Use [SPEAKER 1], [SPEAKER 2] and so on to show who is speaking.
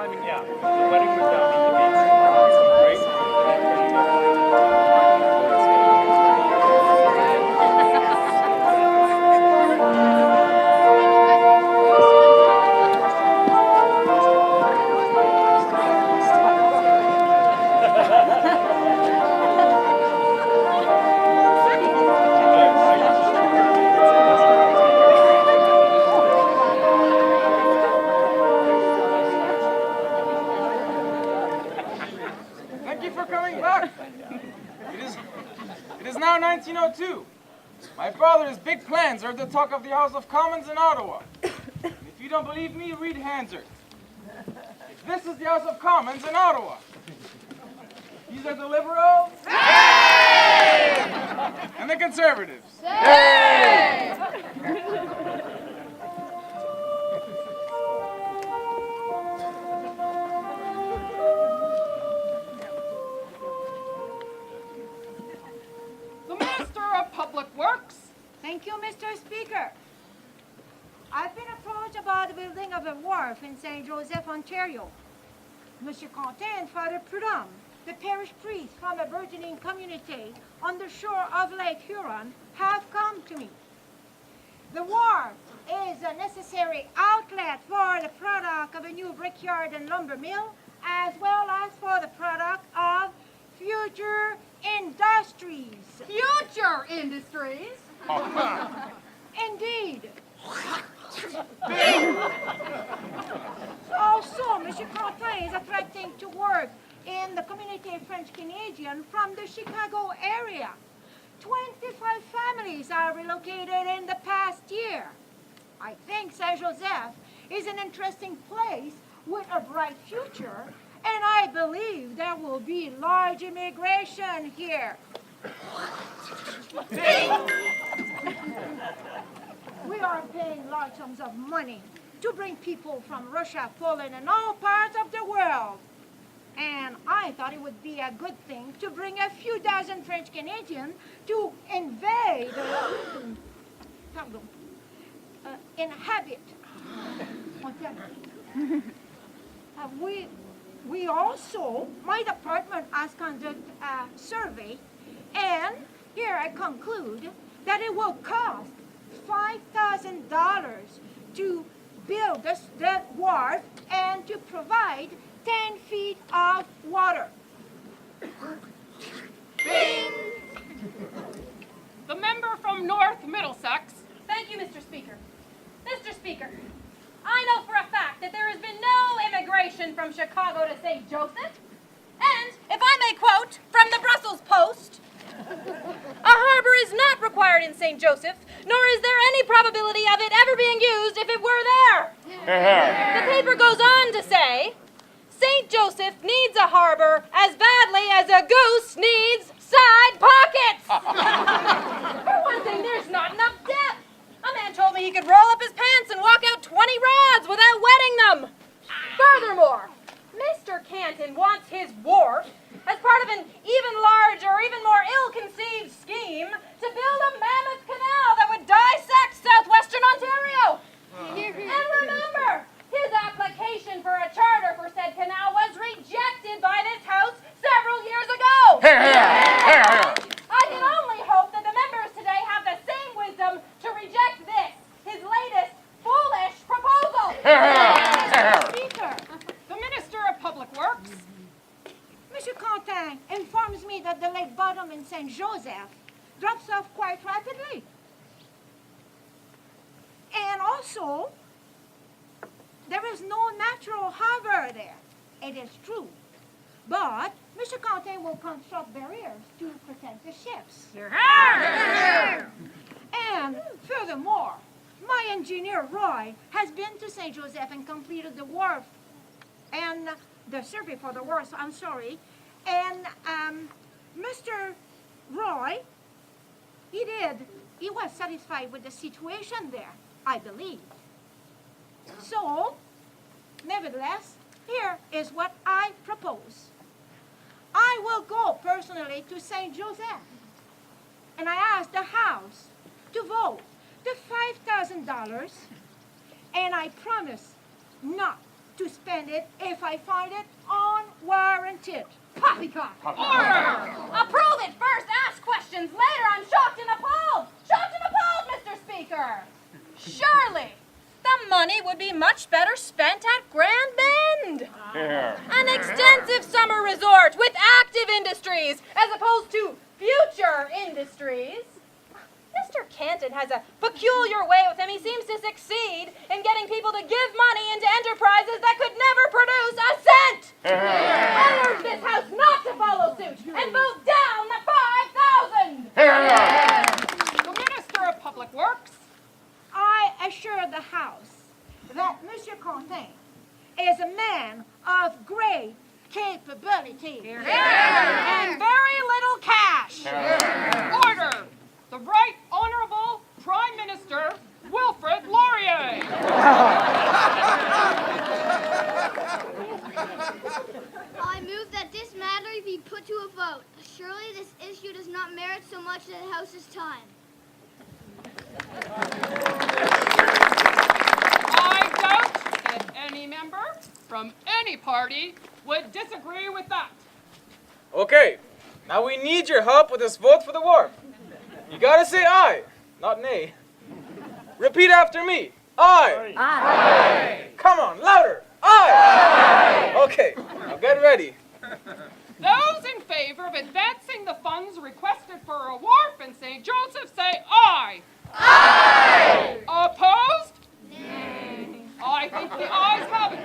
[SPEAKER 1] climbing down. The wedding was down at the base.
[SPEAKER 2] Thank you for coming back. It is now 1902. My father's big plans are the talk of the House of Commons in Ottawa. If you don't believe me, read Hansard. This is the House of Commons in Ottawa. These are the Liberals. Yay! And the Conservatives. Yay!
[SPEAKER 3] The Minister of Public Works.
[SPEAKER 4] Thank you, Mr. Speaker. I've been approached about the building of a wharf in St. Joseph, Ontario. Monsieur Contin and Father Prudhomme, the parish priest from a burgeoning community on the shore of Lake Huron, have come to me. The wharf is a necessary outlet for the product of a new brickyard and lumber mill, as well as for the product of future industries.
[SPEAKER 3] Future industries.
[SPEAKER 4] Indeed. Also, Monsieur Contin is attracting to work in the community French-Canadian from the Chicago area. 25 families are relocated in the past year. I think Saint Joseph is an interesting place with a bright future, and I believe there will be large immigration here. We are paying large sums of money to bring people from Russia, Poland, and all parts of the world. And I thought it would be a good thing to bring a few dozen French Canadians to inhabit. We also, my department has conducted a survey, and here I conclude that it will cost $5,000 to build the wharf and to provide 10 feet of water.
[SPEAKER 3] Bing! The member from North Middlesex.
[SPEAKER 5] Thank you, Mr. Speaker. Mr. Speaker, I know for a fact that there has been no immigration from Chicago to St. Joseph. And, if I may quote from the Brussels Post, a harbor is not required in St. Joseph, nor is there any probability of it ever being used if it were there. The paper goes on to say, St. Joseph needs a harbor as badly as a goose needs side pockets. For one thing, there's not enough depth. A man told me he could roll up his pants and walk out 20 rods without wetting them. Furthermore, Mr. Canton wants his wharf as part of an even larger, even more ill-conceived scheme to build a mammoth canal that would dissect southwestern Ontario. And remember, his application for a charter for said canal was rejected by this House several years ago. I can only hope that the members today have the same wisdom to reject this, his latest foolish proposal.
[SPEAKER 4] Speaker,
[SPEAKER 3] The Minister of Public Works.
[SPEAKER 4] Monsieur Contin informs me that the lake bottom in St. Joseph drops off quite rapidly. And also, there is no natural harbor there. It is true. But Mr. Contin will construct barriers to protect the ships. And furthermore, my engineer Roy has been to St. Joseph and completed the wharf and the survey for the wharf, I'm sorry. And Mr. Roy, he was satisfied with the situation there, I believe. So, nevertheless, here is what I propose. I will go personally to St. Joseph, and I ask the House to vote the $5,000, and I promise not to spend it if I find it unwarranted.
[SPEAKER 5] Poppycock.
[SPEAKER 3] Order!
[SPEAKER 5] Approve it first, ask questions later. I'm shocked and appalled. Shocked and appalled, Mr. Speaker. Surely, the money would be much better spent at Grand Bend. An extensive summer resort with active industries as opposed to future industries. Mr. Canton has a peculiar way with him. He seems to succeed in getting people to give money into enterprises that could never produce a cent. I urge this House not to follow suit and vote down the 5,000.
[SPEAKER 3] The Minister of Public Works.
[SPEAKER 4] I assure the House that Monsieur Contain is a man of great capability and very little cash.
[SPEAKER 3] Order! The Right Honorable Prime Minister Wilfrid Laurier.
[SPEAKER 6] I move that this matter be put to a vote. Surely this issue does not merit so much of the House's time.
[SPEAKER 3] I doubt if any member from any party would disagree with that.
[SPEAKER 2] Okay, now we need your help with this vote for the wharf. You gotta say aye, not nay. Repeat after me. Aye.
[SPEAKER 3] Aye.
[SPEAKER 2] Come on, louder. Aye. Okay, now get ready.
[SPEAKER 3] Those in favor of advancing the funds requested for a wharf in St. Joseph say aye. Aye. Opposed? Nay. I think the ayes have it.